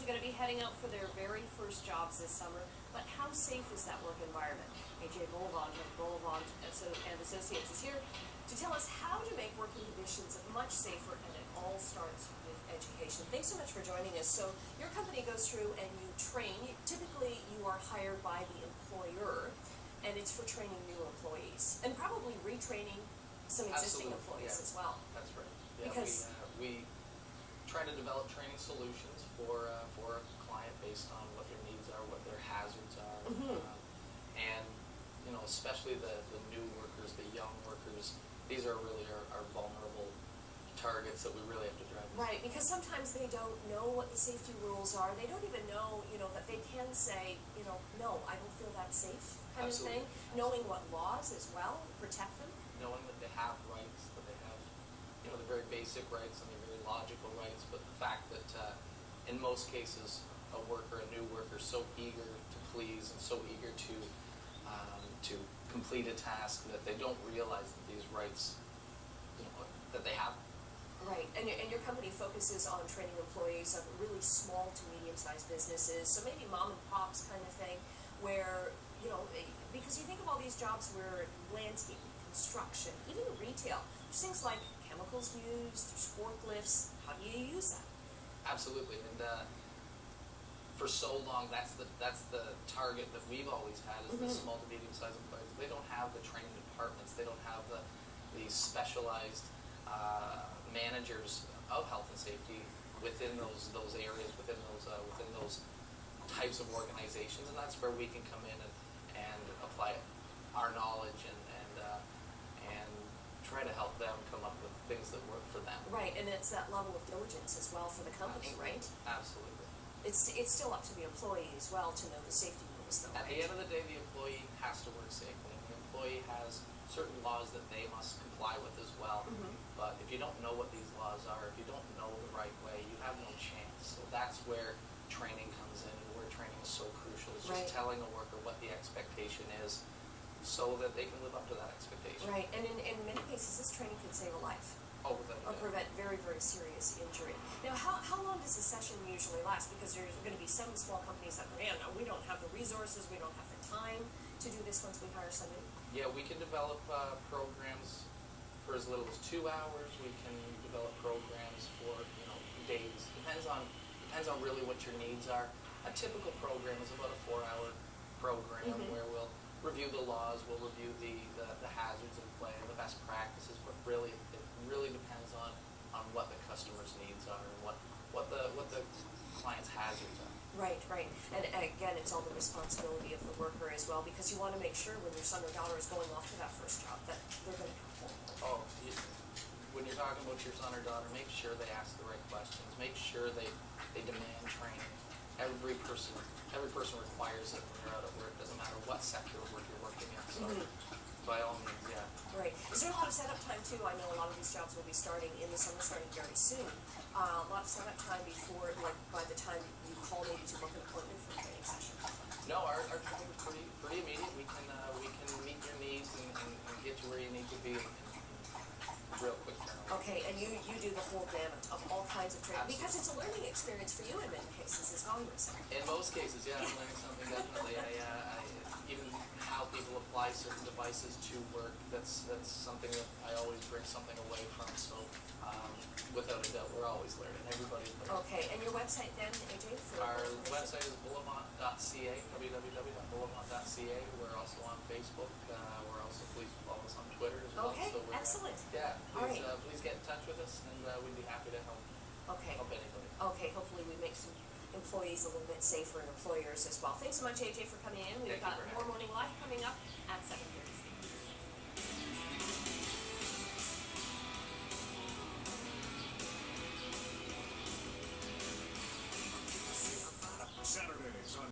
are going to be heading out for their very first jobs this summer, but how safe is that work environment? AJ Bolavant of Bolavant and Associates is here to tell us how to make working conditions much safer, and it all starts with education. Thanks so much for joining us. So your company goes through and you train. Typically you are hired by the employer, and it's for training new employees and probably retraining some existing employees as well. That's right. Yeah, because we try to develop training solutions for a client based on what their needs are, what their hazards are, and especially the new workers, the young workers. These are really our vulnerable targets that we really have to drive. Right, because sometimes they don't know what the safety rules are. They don't even know, that they can say, no, I don't feel that safe, kind of thing. Knowing what laws as well protect them. Knowing that they have rights, that they have, the very basic rights and the very logical rights, but the fact that in most cases a new worker, so eager to please and so eager to complete a task that they don't realize that these rights, that they have. Right, and your company focuses on training employees of really small to medium-sized businesses, so maybe mom and pops kind of thing, where, because you think of all these jobs where landscaping, construction, even retail, there's things like chemicals used, there's forklifts. How do you use that? Absolutely, and for so long, that's the target that we've always had, is the small to medium-sized employers. They don't have the training departments, they don't have the specialized managers of health and safety within those areas, within those types of organizations, and that's where we can come in and apply our knowledge and try to help them come up with things that work for them. Right, and it's that level of diligence as well for the company, right? Absolutely. It's still up to the employee as well to know the safety rules, though, At the end of the day, the employee has to work safely. The employee has certain laws that they must comply with as well. But if you don't know what these laws are, if you don't know the right way, you have no chance. So that's where training comes in, where training is so crucial. It's just telling a worker what the expectation is so that they can live up to that expectation. Right, and in many cases, this training could save a life. Oh, without or prevent very, very serious injury. Now, how long does the session usually last? Because there's going to be some small companies that, man, we don't have the resources, we don't have the time to do this once we hire somebody. Yeah, we can develop programs for as little as 2 hours. We can develop programs for days. Depends on really what your needs are. A typical program is about a 4-hour program where we'll review the laws, we'll review the hazards in play, the best practices, but really it really depends on what the customer's needs are and what the client's hazards are. Right. And again, it's all the responsibility of the worker as well, because you want to make sure when your son or daughter is going off to that first job that they're going to come home. When you're talking about your son or daughter, make sure they ask the right questions. Make sure they demand training. Every person requires it when you're out at work. Doesn't matter what sector of work you're working in. So by all means, yeah. Right. Is there a lot of setup time too? I know a lot of these jobs will be starting in the summer, starting very soon. A lot of setup time before, by the time you call maybe to book an appointment for a training session. No, our training is pretty immediate. We can meet your needs and get you where you need to be in real quick turnaround. Okay, and you do the whole gamut of all kinds of training. Absolutely. Because it's a learning experience for you in many cases as well, you were saying. In most cases, yeah, I'm learning something definitely. Even how people apply certain devices to work, that's something that I always bring something away from. So without a doubt, we're always learning. Everybody's learning. Okay, and your website then, AJ? Our website is bolavant.ca, www.bolavant.ca. We're also on Facebook. We're also, please follow us on Twitter as well. Okay, so excellent. Please get in touch with us, and we'd be happy to help anybody. Okay, hopefully we make some employees a little bit safer and employers as well. Thanks so much, AJ, for coming in. We've got more Morning Live coming up at 7:30.